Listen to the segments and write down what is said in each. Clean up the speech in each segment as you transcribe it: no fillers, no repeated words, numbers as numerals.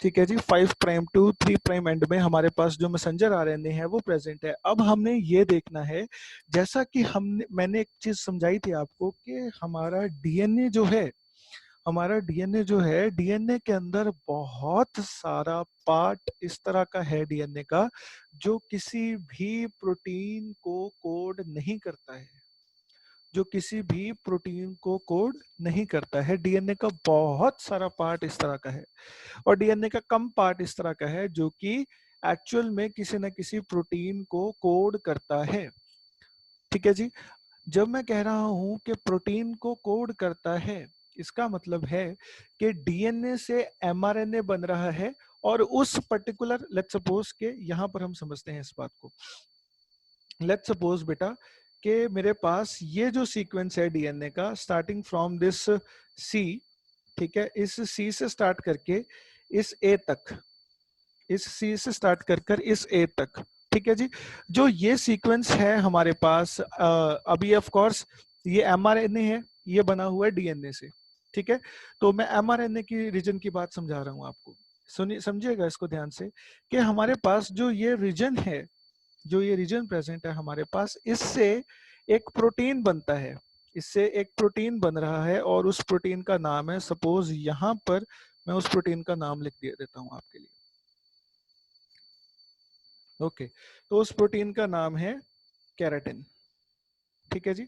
ठीक है जी, 5 prime to 3 prime and में हमारे पास जो मैसेंजर आरएनए है वो प्रेजेंट है। अब हमने ये देखना है, जैसा कि मैंने एक चीज समझाई थी आपको कि हमारा डीएनए जो है, डीएनए के अंदर बहुत सारा पार्ट इस तरह का है डीएनए का, जो किसी भी प्रोटीन को कोड नहीं करता है, जो किसी भी प्रोटीन को कोड नहीं करता है। डीएनए का बहुत सारा पार्ट इस तरह का है, और डीएनए का कम पार्ट इस तरह का है जो कि एक्चुअल में किसी न किसी प्रोटीन को कोड करता है। ठीक है जी, जब मैं कह रहा हूं कि प्रोटीन को कोड करता है, इसका मतलब है कि डीएनए से एमआरएनए बन रहा है, और उस पर्टिकुलर, लेट्स सपोज के यहां पर हम समझते हैं इस बात को। लेट्स सपोज बेटा कि मेरे पास ये जो सीक्वेंस है डीएनए का, स्टार्टिंग फ्रॉम दिस सी, ठीक है, इस सी से स्टार्ट करके इस ए तक, इस सी से स्टार्ट कर कर इस ए तक, ठीक है जी। जो ये सीक्वेंस है हमारे पास, अभी ऑफ कोर्स ये एमआरएनए है, ये बना हुआ है डीएनए से, ठीक है। तो मैं एमआरएनए की रीजन की बात समझा रहा हूं आपको, सुनिए, समझिएगा इसको ध्यान से, कि हमारे पास जो ये रीजन है, जो ये रीजन प्रेजेंट है हमारे पास, इससे एक प्रोटीन बनता है, इससे एक प्रोटीन बन रहा है, और उस प्रोटीन का नाम है, सपोज यहां पर मैं उस प्रोटीन का नाम लिख देता हूं आपके लिए। ओके, तो उस प्रोटीन का नाम है केराटिन। ठीक है जी,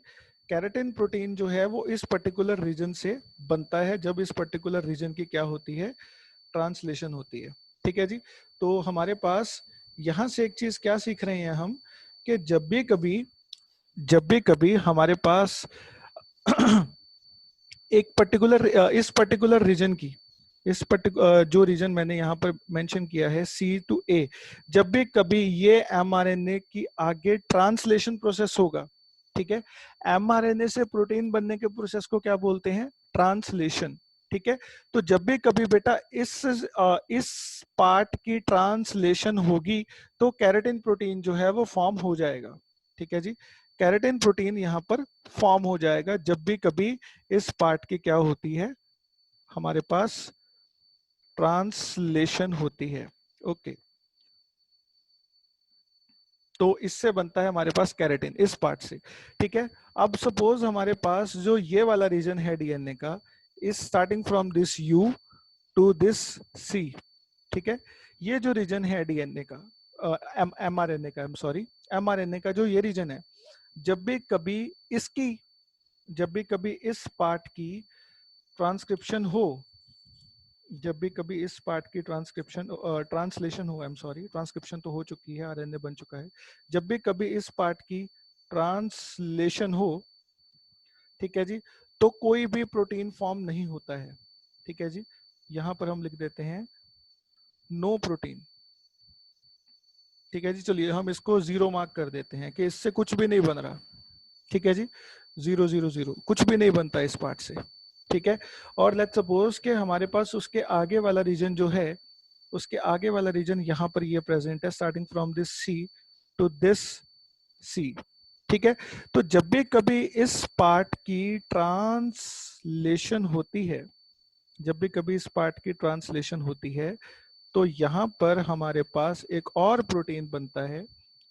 केराटिन प्रोटीन जो है वो इस पर्टिकुलर रीजन से बनता है, जब इस पर्टिकुलर रीजन की क्या होती है, ट्रांसलेशन होती है। ठीक है जी, तो हमारे पास यहां से एक चीज क्या सीख रहे हैं हम, कि जब भी कभी हमारे पास एक पर्टिकुलर, इस पर्टिकुलर रीजन की, जो रीजन मैंने यहाँ पर मेंशन किया है सी टू ए, जब भी कभी ये एमआरएनए की आगे ट्रांसलेशन प्रोसेस होगा, ठीक है, एमआरएनए से प्रोटीन बनने के प्रोसेस को क्या बोलते हैं, ट्रांसलेशन। ठीक है, तो जब भी कभी बेटा इस पार्ट की ट्रांसलेशन होगी, तो केराटिन प्रोटीन जो है वो फॉर्म हो जाएगा। ठीक है जी, केराटिन प्रोटीन यहाँ पर फॉर्म हो जाएगा जब भी कभी इस पार्ट की क्या होती है, हमारे पास ट्रांसलेशन होती है। ओके, तो इससे बनता है हमारे पास केराटिन, इस पार्ट से। ठीक है, अब सपोज हमारे पास जो ये वाला रीजन है डीएनए का, is starting from this U to this C. ठीक है, ये जो रीजन है डीएनए का, एमआरएनए का, सॉरी, एमआरएनए का जो ये रीजन है, जब भी कभी इसकी, जब भी कभी इस पार्ट की ट्रांसक्रिप्शन हो, जब भी कभी इस पार्ट की ट्रांसलेशन हो, आई एम सॉरी, ट्रांसक्रिप्शन तो हो चुकी है, आरएनए बन चुका है, जब भी कभी इस पार्ट की ट्रांसलेशन हो, ठीक है जी, तो कोई भी प्रोटीन फॉर्म नहीं होता है। ठीक है जी, यहां पर हम लिख देते हैं नो प्रोटीन। ठीक है जी, चलिए हम इसको जीरो मार्क कर देते हैं कि इससे कुछ भी नहीं बन रहा। ठीक है जी, 0 0 0, कुछ भी नहीं बनता इस पार्ट से। ठीक है, और लेट्स सपोज कि हमारे पास उसके आगे वाला रीजन जो है, उसके आगे वाला रीजन यहाँ पर ये प्रेजेंट है, starting from this C to this C. ठीक है, तो जब भी कभी इस पार्ट की ट्रांसलेशन होती है, जब भी कभी इस पार्ट की ट्रांसलेशन होती है, तो यहाँ पर हमारे पास एक और प्रोटीन बनता है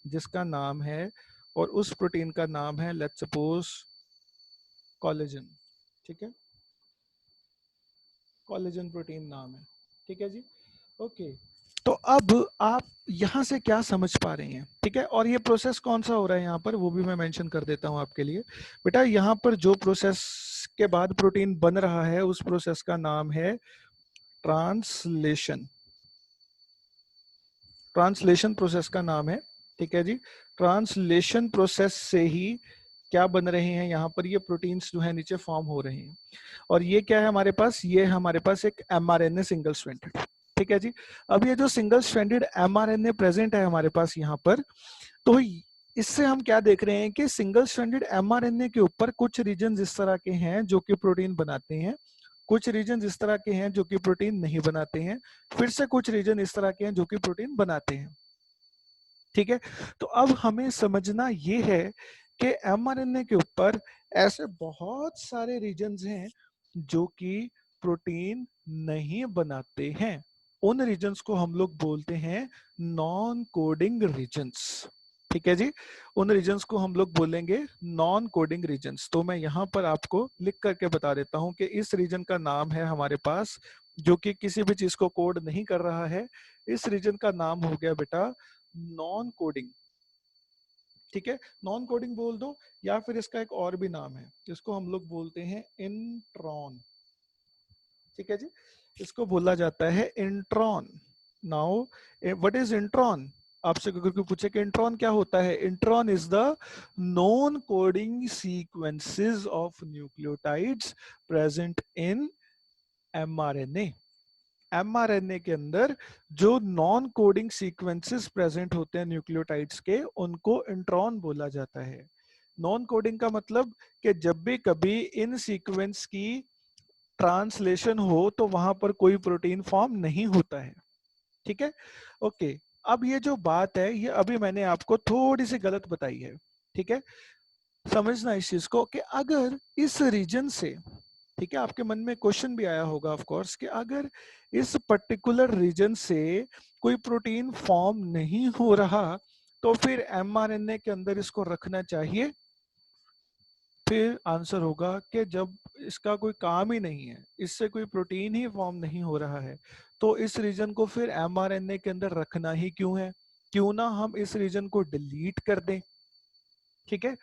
जिसका नाम है, और उस प्रोटीन का नाम है, लेट्स सपोज, कोलेजन। ठीक है, कोलेजन प्रोटीन नाम है। ठीक है जी, ओके। तो अब आप यहां से क्या समझ पा रहे हैं, ठीक है, और ये प्रोसेस कौन सा हो रहा है यहाँ पर, वो भी मैं मेंशन कर देता हूं आपके लिए। बेटा यहाँ पर जो प्रोसेस के बाद प्रोटीन बन रहा है, उस प्रोसेस का नाम है ट्रांसलेशन। ट्रांसलेशन प्रोसेस का नाम है। ठीक है जी, ट्रांसलेशन प्रोसेस से ही क्या बन रहे हैं, यहाँ पर ये प्रोटीन्स जो है नीचे फॉर्म हो रहे हैं। और ये क्या है हमारे पास, ये हमारे पास एक एमआरएनए सिंगल स्ट्रैंडेड। ठीक है जी, अब ये जो सिंगल स्ट्रैंडेड एमआरएनए प्रेजेंट है हमारे पास यहाँ पर, तो इससे हम क्या देख रहे हैं कि सिंगल स्ट्रैंडेड एमआरएनए के ऊपर कुछ रीजन इस तरह के हैं जो कि प्रोटीन बनाते हैं, कुछ रीजन इस तरह के हैं जो कि प्रोटीन नहीं बनाते हैं, फिर से कुछ रीजन इस तरह के हैं जो कि प्रोटीन बनाते हैं। ठीक है, तो अब हमें समझना ये है कि एमआरएनए के ऊपर ऐसे बहुत सारे रीजन्स हैं जो कि प्रोटीन नहीं बनाते हैं। उन रीजन्स को हम लोग बोलते हैं नॉन कोडिंग रीजन्स। ठीक है जी, उन रीजन्स को हम लोग बोलेंगे नॉन कोडिंग रीजन्स। तो मैं यहाँ पर आपको लिख करके बता देता हूँ कि इस रीजन का नाम है हमारे पास, जो कि किसी भी चीज को कोड नहीं कर रहा है, इस रीजन का नाम हो गया बेटा नॉन कोडिंग। ठीक है, नॉन कोडिंग बोल दो, या फिर इसका एक और भी नाम है जिसको हम लोग बोलते हैं इंट्रॉन। ठीक है जी, इसको बोला जाता है intron. Now what is intron? आपसे अगर कोई पूछे कि इंट्रॉन क्या होता है, intron is the non coding sequences of nucleotides present in mRNA. MRNA के अंदर जो नॉन कोडिंग सीक्वेंसेस प्रेजेंट होते हैं न्यूक्लियोटाइड्स के, उनको इंट्रॉन बोला जाता है। नॉन कोडिंग का मतलब कि जब भी कभी इन सीक्वेंस की ट्रांसलेशन हो तो वहां पर कोई प्रोटीन फॉर्म नहीं होता है। ठीक है, ओके। अब ये जो बात है ये अभी मैंने आपको थोड़ी सी गलत बताई है। ठीक है, समझना इस चीज को कि अगर इस रीजन से, ठीक है, आपके मन में क्वेश्चन भी आया होगा ऑफ कोर्स कि अगर इस पर्टिकुलर रीजन से कोई प्रोटीन फॉर्म नहीं हो रहा तो फिर एमआरएनए के अंदर इसको रखना चाहिए। फिर आंसर होगा कि जब इसका कोई काम ही नहीं है, इससे कोई प्रोटीन ही फॉर्म नहीं हो रहा है, तो इस रीजन को फिर एमआरएनए के अंदर रखना ही क्यों है? क्यों ना हम इस रीजन को डिलीट कर दें। ठीक है,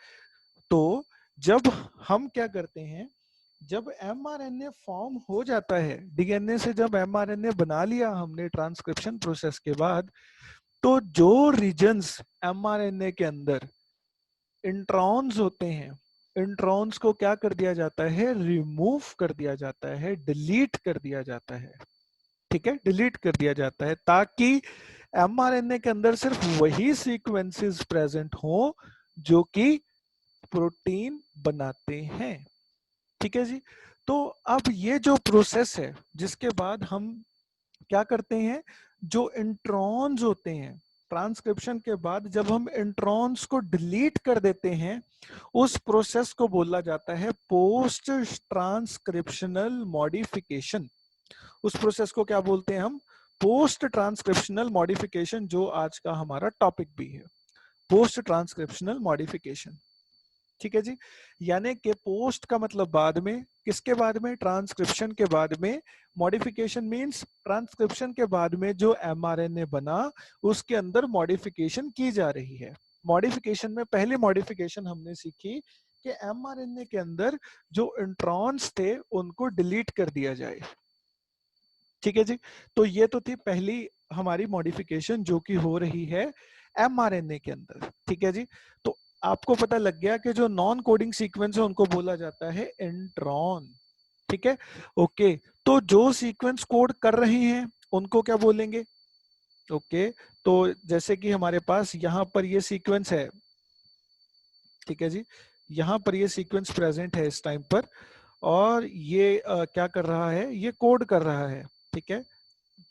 तो जब हम क्या करते हैं, जब एमआरएनए फॉर्म हो जाता है डीएनए से, जब एमआरएनए बना लिया हमने ट्रांसक्रिप्शन प्रोसेस के बाद, तो जो रीजन्स एमआरएनए के अंदर इंट्रॉन्स होते हैं, इंट्रॉन्स को क्या कर दिया जाता है? रिमूव कर दिया जाता है, डिलीट कर दिया जाता है। ठीक है, डिलीट कर दिया जाता है ताकि एमआरएनए के अंदर सिर्फ वही सीक्वेंसेस प्रेजेंट हो जो कि प्रोटीन बनाते हैं। ठीक है जी, तो अब ये जो प्रोसेस है जिसके बाद हम क्या करते हैं, जो इंट्रॉन्स होते हैं ट्रांसक्रिप्शन के बाद जब हम इंट्रॉन्स को डिलीट कर देते हैं, उस प्रोसेस को बोला जाता है पोस्ट ट्रांसक्रिप्शनल मॉडिफिकेशन। उस प्रोसेस को क्या बोलते हैं हम? पोस्ट ट्रांसक्रिप्शनल मॉडिफिकेशन, जो आज का हमारा टॉपिक भी है, पोस्ट ट्रांसक्रिप्शनल मॉडिफिकेशन। ठीक है जी, यानी कि पोस्ट का मतलब बाद में, किसके बाद में? ट्रांसक्रिप्शन के बाद में। मॉडिफिकेशन मींस ट्रांसक्रिप्शन के बाद में जो एमआरएनए बना उसके अंदर मॉडिफिकेशन की जा रही है। मॉडिफिकेशन में पहली मॉडिफिकेशन हमने सीखी कि एमआरएनए के अंदर जो इंट्रॉन्स थे उनको डिलीट कर दिया जाए। ठीक है जी, तो ये तो थी पहली हमारी मॉडिफिकेशन जो कि हो रही है एमआरएनए के अंदर। ठीक है जी, तो आपको पता लग गया कि जो नॉन कोडिंग सीक्वेंस है उनको बोला जाता है इंट्रॉन। ठीक है, ओके। तो जो सीक्वेंस कोड कर रहे हैं उनको क्या बोलेंगे? ओके, तो जैसे कि हमारे पास यहाँ पर ये सीक्वेंस है, ठीक है जी, यहाँ पर ये सीक्वेंस प्रेजेंट है इस टाइम पर, और ये क्या कर रहा है? ये कोड कर रहा है। ठीक है,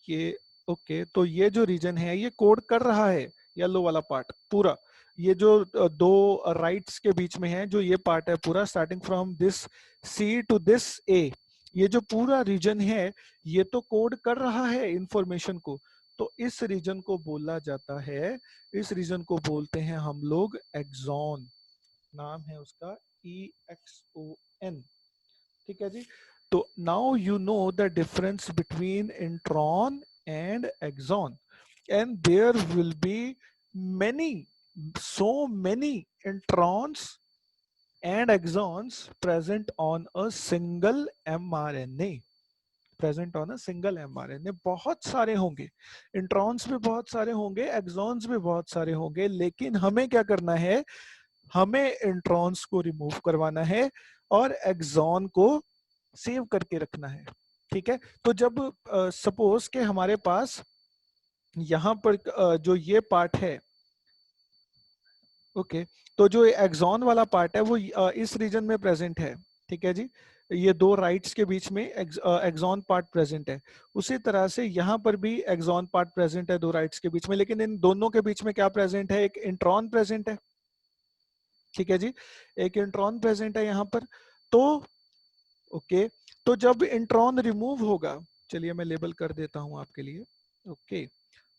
ये ओके, तो ये जो रीजन है ये कोड कर रहा है, येलो वाला पार्ट पूरा, ये जो दो राइट्स के बीच में है, जो ये पार्ट है पूरा, starting from this C to this A, ये जो पूरा रीजन है ये तो कोड कर रहा है इंफॉर्मेशन को। तो इस रीजन को बोला जाता है, इस रीजन को बोलते हैं हम लोग एक्सॉन। नाम है उसका EXON। ठीक है जी, तो now you know the difference between intron and exon, and there will be many, so many introns and exons present on a single mRNA, present on a single mRNA. बहुत सारे होंगे, इंट्रॉन्स भी बहुत सारे होंगे, एक्सॉन्स भी बहुत सारे होंगे, लेकिन हमें क्या करना है? हमें इंट्रॉन्स को रिमूव करवाना है और एक्सॉन को सेव करके रखना है। ठीक है, तो जब सपोज के हमारे पास यहाँ पर जो ये पार्ट है, ओके, तो जो एक्सॉन वाला पार्ट है वो इस रीजन में प्रेजेंट है। ठीक है जी, ये दो राइट्स के बीच में एक्सॉन पार्ट प्रेजेंट है। उसी तरह से यहाँ पर भी एक्सॉन पार्ट प्रेजेंट है दो राइट्स के बीच में, लेकिन इन दोनों के बीच में क्या प्रेजेंट है? एक इंट्रॉन प्रेजेंट है। ठीक है जी, एक इंट्रॉन प्रेजेंट है यहाँ पर। तो ओके, तो जब इंट्रॉन रिमूव होगा, चलिए मैं लेबल कर देता हूं आपके लिए, ओके,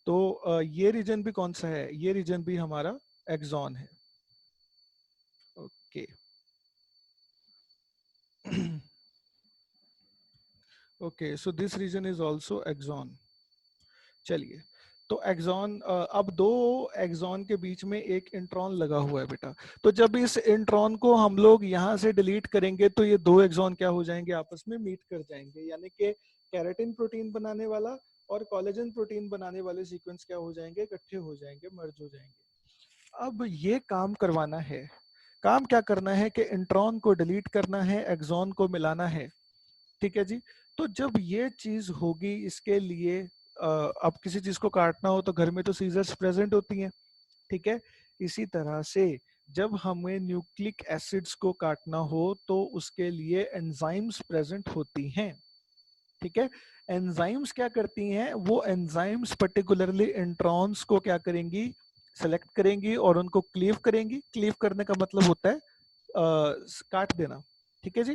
तो ये रीजन भी कौन सा है, ये रीजन भी हमारा एक्सॉन है। Okay okay, so this region is also exon. चलिए, तो एक्सॉन, अब दो एक्सॉन के बीच में एक इंट्रॉन लगा हुआ है बेटा। तो जब इस इंट्रॉन को हम लोग यहाँ से डिलीट करेंगे तो ये दो एक्सॉन क्या हो जाएंगे, आपस में मीट कर जाएंगे, यानी कि केराटिन प्रोटीन बनाने वाला और कोलेजन प्रोटीन बनाने वाले सीक्वेंस क्या हो जाएंगे, इकट्ठे हो जाएंगे, मर्ज हो जाएंगे। अब ये काम करवाना है, काम क्या करना है कि इंट्रॉन को डिलीट करना है, एक्सॉन को मिलाना है। ठीक है जी। तो जब ये चीज होगी, इसके लिए अब किसी चीज को काटना हो तो घर में तो सीजर्स प्रेजेंट होती हैं। ठीक है, इसी तरह से जब हमें न्यूक्लिक एसिड्स को काटना हो तो उसके लिए एंजाइम्स प्रेजेंट होती हैं। ठीक है, एंजाइम्स क्या करती हैं, वो एंजाइम्स पर्टिकुलरली इंट्रॉन्स को क्या करेंगी, सेलेक्ट करेंगी और उनको क्लीव करेंगी। क्लीव करने का मतलब होता है काट देना। ठीक है जी,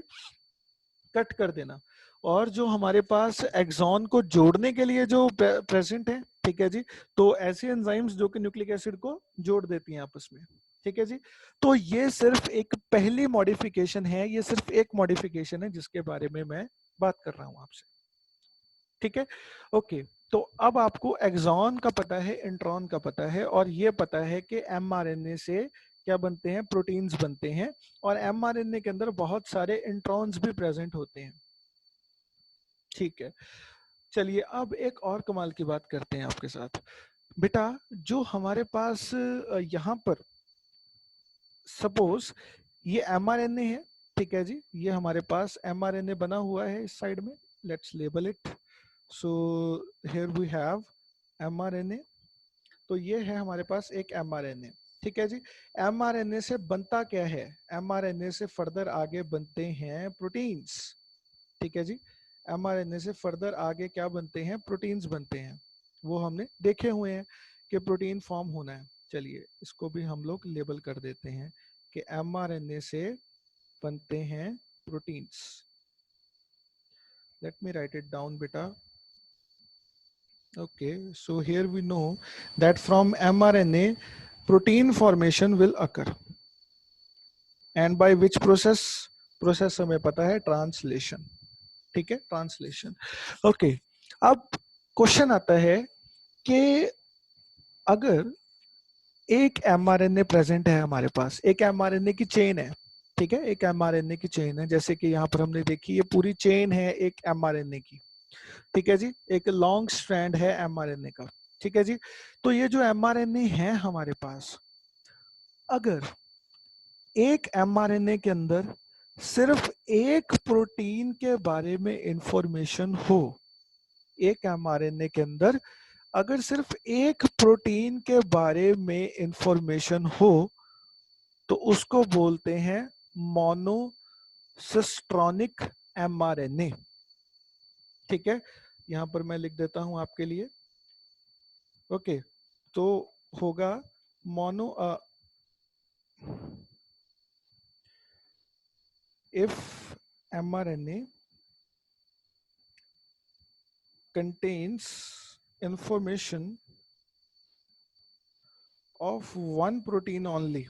कट कर देना। और जो हमारे पास एक्सॉन को जोड़ने के लिए जो प्रेजेंट है, ठीक है जी, तो ऐसे एंजाइम्स जो कि न्यूक्लिक एसिड को जोड़ देती हैं आपस में। ठीक है जी, तो ये सिर्फ एक पहली मॉडिफिकेशन है, ये सिर्फ एक मॉडिफिकेशन है जिसके बारे में मैं बात कर रहा हूं आपसे। ठीक है, ओके। तो अब आपको एक्सॉन का पता है, इंट्रॉन का पता है, और ये पता है कि एमआरएनए से क्या बनते हैं, प्रोटीन्स बनते हैं, और एमआरएनए के अंदर बहुत सारे इंट्रॉन्स भी प्रेजेंट होते हैं। ठीक है, चलिए अब एक और कमाल की बात करते हैं आपके साथ। बेटा जो हमारे पास यहाँ पर सपोज ये एमआरएनए है, ठीक है जी, ये हमारे पास एमआरएनए बना हुआ है इस साइड में, let's label it. So here we have mRNA. तो ये है हमारे पास एक एमआरएनए। ठीक है जी, एमआरएनए से बनता क्या है, एमआरएनए से फर्दर आगे बनते हैं प्रोटीन्स। ठीक है जी, एमआरएनए से फर्दर आगे क्या बनते हैं, प्रोटीन्स बनते हैं। वो हमने देखे हुए हैं कि प्रोटीन फॉर्म होना है। चलिए इसको भी हम लोग लेबल कर देते हैं कि एमआरएनए से बनते हैं proteins. Let me right it down बेटा। Okay, so here we know that from mRNA, protein formation will occur. And by which process? Process हमें पता है, ट्रांसलेशन। ठीक है, ट्रांसलेशन। ओके, अब क्वेश्चन आता है कि अगर एक एमआरएनए प्रेजेंट है हमारे पास, एक एमआरएनए की चेन है। ठीक है, एक एमआरएनए की चेन है, जैसे कि यहाँ पर हमने देखी, ये पूरी चेन है एक एमआरएनए की। ठीक है जी, एक लॉन्ग स्ट्रैंड है एमआरएनए का। ठीक है जी, तो ये जो एमआरएनए है हमारे पास, अगर एक एमआरएनए के अंदर सिर्फ एक प्रोटीन के बारे में इंफॉर्मेशन हो, एक एमआरएनए के अंदर अगर सिर्फ एक प्रोटीन के बारे में इंफॉर्मेशन हो तो उसको बोलते हैं मोनोसिस्ट्रॉनिक एमआरएनए। ठीक है, यहां पर मैं लिख देता हूं आपके लिए। ओके, तो होगा mono if mRNA contains information of one protein only,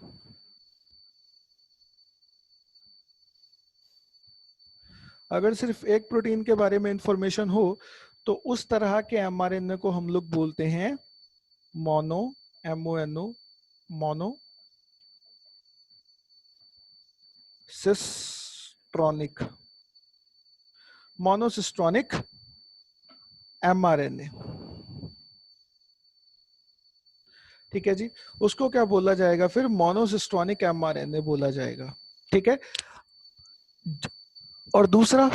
अगर सिर्फ एक प्रोटीन के बारे में इंफॉर्मेशन हो तो उस तरह के एमआरएनए को हम लोग बोलते हैं mono, MONO, mono cistronic, monocistronic mRNA. ठीक है जी, उसको क्या बोला जाएगा फिर, मोनोसिस्ट्रॉनिक एमआरएनए बोला जाएगा। ठीक है, और दूसरा,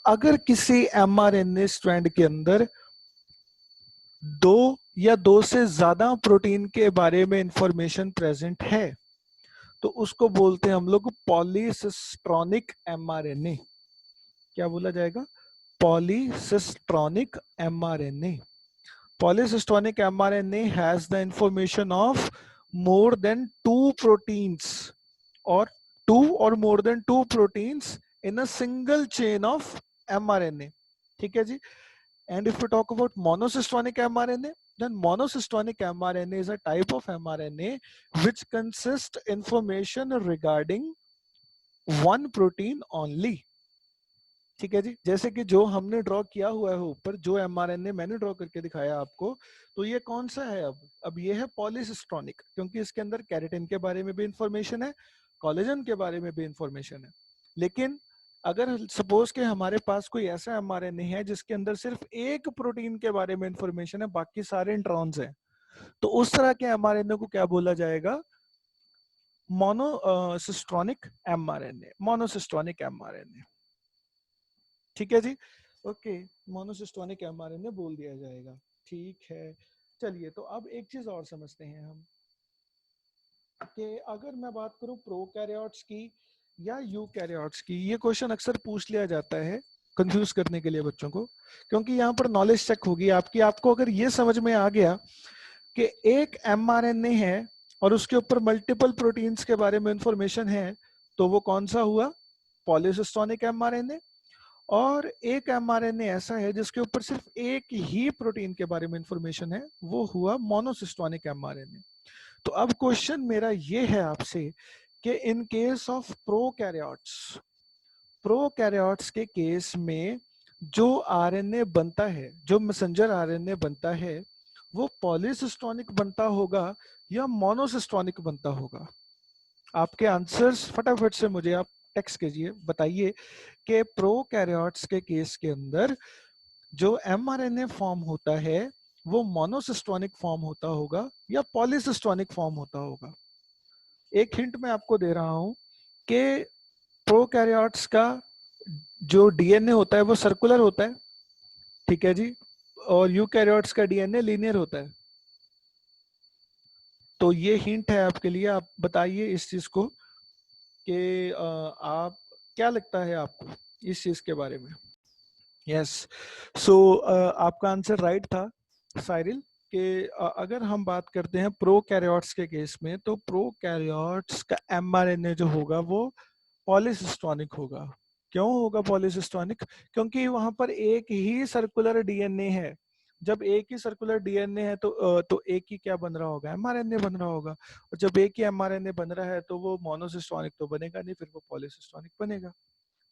अगर किसी एमआरएनए स्ट्रैंड के अंदर दो या दो से ज्यादा प्रोटीन के बारे में इंफॉर्मेशन प्रेजेंट है तो उसको बोलते हैं हम लोग पॉलीसिस्ट्रॉनिक एमआरएनए। क्या बोला जाएगा, polycistronic mRNA. Polycystonic mRNA has the information of more than two proteins or two or more than two proteins in a single chain of mRNA. ठीक है जी, And if we talk about monocytonic mRNA, then monocytonic mRNA is a type of mRNA which consists information regarding one protein only. ठीक है जी, जैसे कि जो हमने draw किया हुआ है ऊपर, जो mRNA मैंने ड्रॉ करके दिखाया आपको, तो ये कौन सा है? अब ये है पॉलीसिस्टोनिक, क्योंकि इसके अंदर कैरेटिन के बारे में भी इंफॉर्मेशन है, कोलेजन के बारे में भी इंफॉर्मेशन है। लेकिन अगर सपोज के हमारे पास कोई ऐसा mRNA है जिसके अंदर सिर्फ एक प्रोटीन के बारे में इंफॉर्मेशन है, बाकी सारे इंट्रॉन्स हैं, तो उस तरह के mRNA को क्या बोला जाएगा? Monocistronic mRNA, monocistronic mRNA। ठीक है जी, ओके, मोनोसिस्टोनिक mRNA बोल दिया जाएगा। ठीक है, चलिए तो अब एक चीज और समझते हैं हम कि अगर मैं बात करूं प्रोकैरियोट्स की या यूकैरियोट्स की, ये क्वेश्चन अक्सर पूछ लिया जाता है कंफ्यूज करने के लिए बच्चों को, क्योंकि यहाँ पर नॉलेज चेक होगी आपकी। आपको अगर ये समझ में आ गया कि एक mRNA है और उसके ऊपर मल्टीपल प्रोटीन्स के बारे में इंफॉर्मेशन है, तो वो कौन सा हुआ? पॉलीसिस्टोनिक mRNA। और एक mRNA ऐसा है जिसके ऊपर सिर्फ एक ही प्रोटीन के बारे में इंफॉर्मेशन है, वो हुआ मोनोसिस्टोनिक mRNA। तो अब क्वेश्चन मेरा ये है आपसे कि इन केस ऑफ प्रोकैरियोट्स के केस में जो आरएनए बनता है, जो मैसेंजर आरएनए बनता है, वो पॉलीसिस्टोनिक बनता होगा या मोनोसिस्टोनिक बनता होगा? आपके आंसर्स फटाफट से मुझे आप टेक्स्ट कीजिए, बताइए कि प्रोकैरियोट्स के केस के अंदर जो mRNA फॉर्म होता है वो मोनोसिस्टोनिक फॉर्म होता होगा या पॉलीसिस्टोनिक फॉर्म होता होगा? एक हिंट मैं आपको दे रहा हूं कि प्रोकैरियोट्स का जो डीएनए होता है वो सर्कुलर होता है, ठीक है जी, और यूकैरियोट्स का डीएनए लीनियर होता है। तो ये हिंट है आपके लिए, आप बताइए इस चीज को कि आप क्या लगता है आपको इस चीज के बारे में? यस, सो आपका आंसर राइट था साइरिल कि अगर हम बात करते हैं प्रोकैरियोट्स के केस में, तो प्रोकैरियोट्स का mRNA जो होगा वो पॉलीसिस्टोनिक होगा। क्यों होगा पॉलीसिस्टोनिक? क्योंकि वहां पर एक ही सर्कुलर डीएनए है। जब एक ही सर्कुलर डीएनए है तो एक ही क्या बन रहा होगा? mRNA बन रहा होगा। और जब एक ही mRNA बन रहा है तो वो मोनोसिस्टोनिक तो बनेगा नहीं, फिर वो पॉलीसिस्टोनिक बनेगा।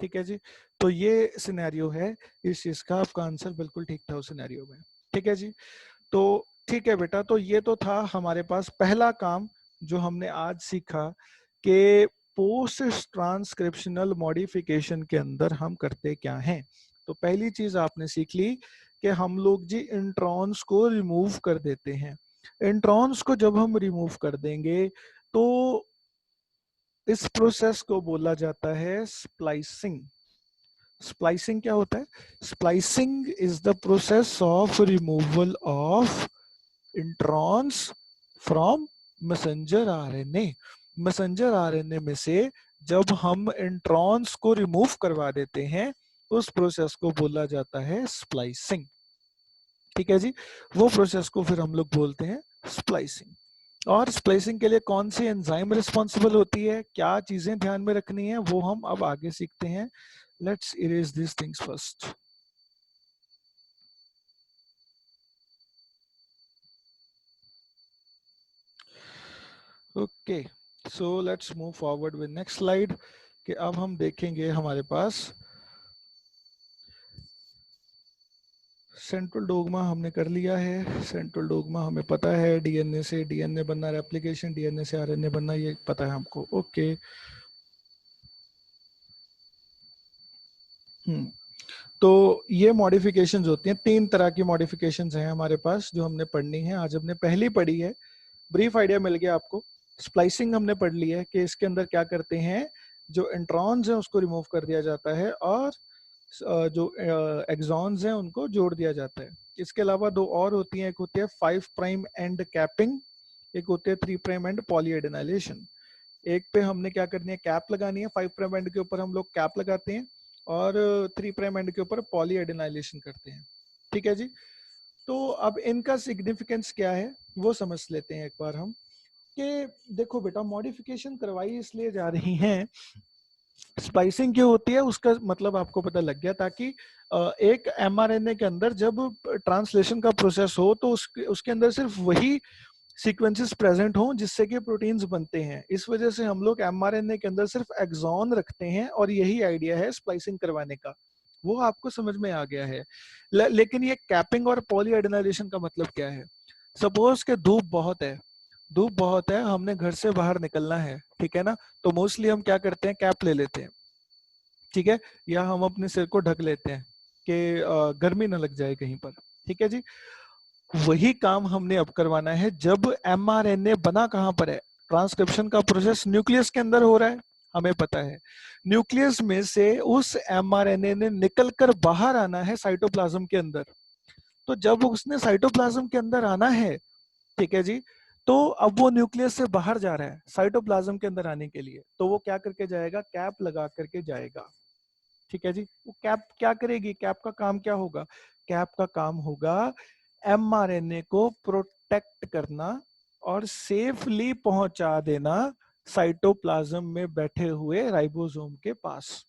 ठीक है जी, तो ये सिनेरियो है इस चीज का। आपका आंसर बिल्कुल ठीक था उस सिनेरियो में। ठीक है जी, तो ठीक है बेटा, तो ये तो था हमारे पास पहला काम जो हमने आज सीखा कि पोस्ट ट्रांसक्रिप्शनल मॉडिफिकेशन के अंदर हम करते क्या हैं। तो पहली चीज आपने सीख ली कि हम लोग जी इंट्रॉन्स को रिमूव कर देते हैं। इंट्रॉन्स को जब हम रिमूव कर देंगे तो इस प्रोसेस को बोला जाता है स्प्लाइसिंग। स्प्लाइसिंग क्या होता है? Splicing is the process of removal of introns from messenger RNA. Messenger RNA में से जब हम इंट्रॉन्स को रिमूव करवा देते हैं, उस प्रोसेस को बोला जाता है स्प्लाइसिंग। ठीक है जी, वो प्रोसेस को फिर हम लोग बोलते हैं स्प्लाइसिंग। और स्प्लाइसिंग के लिए कौन सी एंजाइम रिस्पॉन्सिबल होती है, क्या चीजें ध्यान में रखनी है, वो हम अब आगे सीखते हैं। Let's erase this things first. Okay, so let's move forward with next slide कि अब हम देखेंगे हमारे पास सेंट्रल डोगमा हमने कर लिया है। सेंट्रल डोगमा हमें पता है, डीएनए से डीएनए बनना, रेप्लिकेशन डीएनए से आरएनए बनना, ये पता है हमको। ओके, तो ये मॉडिफिकेशंस होती हैं, 3 तरह की मॉडिफिकेशंस हैं हमारे पास जो हमने पढ़नी है। आज हमने पहली पढ़ी है, ब्रीफ आइडिया मिल गया आपको। स्प्लाइसिंग हमने पढ़ ली है कि इसके अंदर क्या करते हैं, जो इंट्रॉन्स हैं उसको रिमूव कर दिया जाता है और जो एक्सॉन्स हैं उनको जोड़ दिया जाता है। इसके अलावा 2 और होती हैं, एक होती है 5 प्राइम एंड कैपिंग, एक होती है 3 प्राइम एंड पॉलीएडेनाइलेशन। एक पे हमने क्या करनी है, कैप लगानी है। 5 प्राइम एंड के ऊपर हम लोग कैप लगाते हैं और 3 प्राइम एंड के ऊपर पॉलीएडेनाइलेशन करते हैं। ठीक है जी, तो अब इनका सिग्निफिकेंस क्या है वो समझ लेते हैं एक बार हम। कि देखो बेटा, मॉडिफिकेशन करवाई इसलिए जा रही हैं स्प्लाइसिंग क्यों होती है उसका मतलब आपको पता लग गया, ताकि एक एमआरएनए के अंदर जब ट्रांसलेशन का प्रोसेस हो तो उसके अंदर सिर्फ वही सीक्वेंसेस प्रेजेंट हों जिससे कि प्रोटीन्स बनते हैं। इस वजह से हम लोग एमआरएनए के अंदर सिर्फ एक्सॉन रखते हैं, और यही आइडिया है स्प्लाइसिंग करवाने का। वो आपको समझ में आ गया है। लेकिन ये कैपिंग और पॉलीएडेनाइजेशन का मतलब क्या है? सपोज के धूप बहुत है, धूप बहुत है, हमने घर से बाहर निकलना है, ठीक है ना, तो मोस्टली हम क्या करते हैं, कैप ले लेते हैं, ठीक है, या हम अपने सिर को ढक लेते हैं कि गर्मी ना लग जाए कहीं पर, ठीक है जी। वही काम हमने अब करवाना है। जब एमआरएनए बना कहां पर है, ट्रांसक्रिप्शन का प्रोसेस न्यूक्लियस के अंदर हो रहा है, हमें पता है। न्यूक्लियस में से उस एमआरएनए ने निकलकर बाहर आना है साइटोप्लाज्म के अंदर। तो जब उसने साइटोप्लाज्म के अंदर आना है, ठीक है जी, तो अब वो न्यूक्लियस से बाहर जा रहा है साइटोप्लाज्म के अंदर आने के लिए, तो वो क्या करके जाएगा, कैप लगा करके जाएगा, ठीक है जी। वो कैप क्या करेगी, कैप का काम क्या होगा, कैप का काम होगा एमआरएनए को प्रोटेक्ट करना और सेफली पहुंचा देना साइटोप्लाज्म में बैठे हुए राइबोसोम के पास,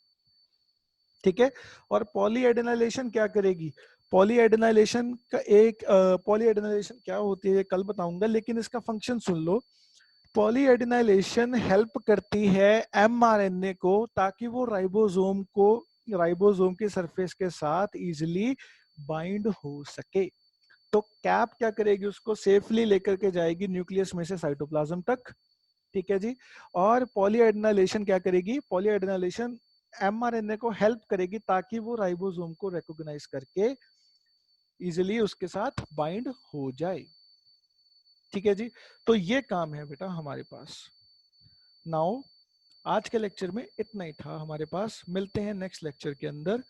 ठीक है। और पॉलीएडेनाइलेशन क्या करेगी, पॉलीएडेनाइलेशन का एक पॉलीएडेनाइलेशन क्या होती है कल बताऊंगा, लेकिन इसका फंक्शन सुन लो। पॉलीएडेनाइलेशन हेल्प करती है एमआरएनए को ताकि वो राइबोसोम की सरफेस के साथ इजिली बाइंड हो सके। तो कैप क्या करेगी, उसको सेफली लेकर के जाएगी न्यूक्लियस में से साइटोप्लाज्म तक, ठीक है जी। और पॉलीएडेनाइलेशन क्या करेगी, पॉलीएडेनाइलेशन एमआरएनए को हेल्प करेगी ताकि वो राइबोसोम को रिकॉग्नाइज करके इजिली उसके साथ बाइंड हो जाए, ठीक है जी। तो ये काम है बेटा हमारे पास। नाउ आज के लेक्चर में इतना ही था हमारे पास, मिलते हैं नेक्स्ट लेक्चर के अंदर।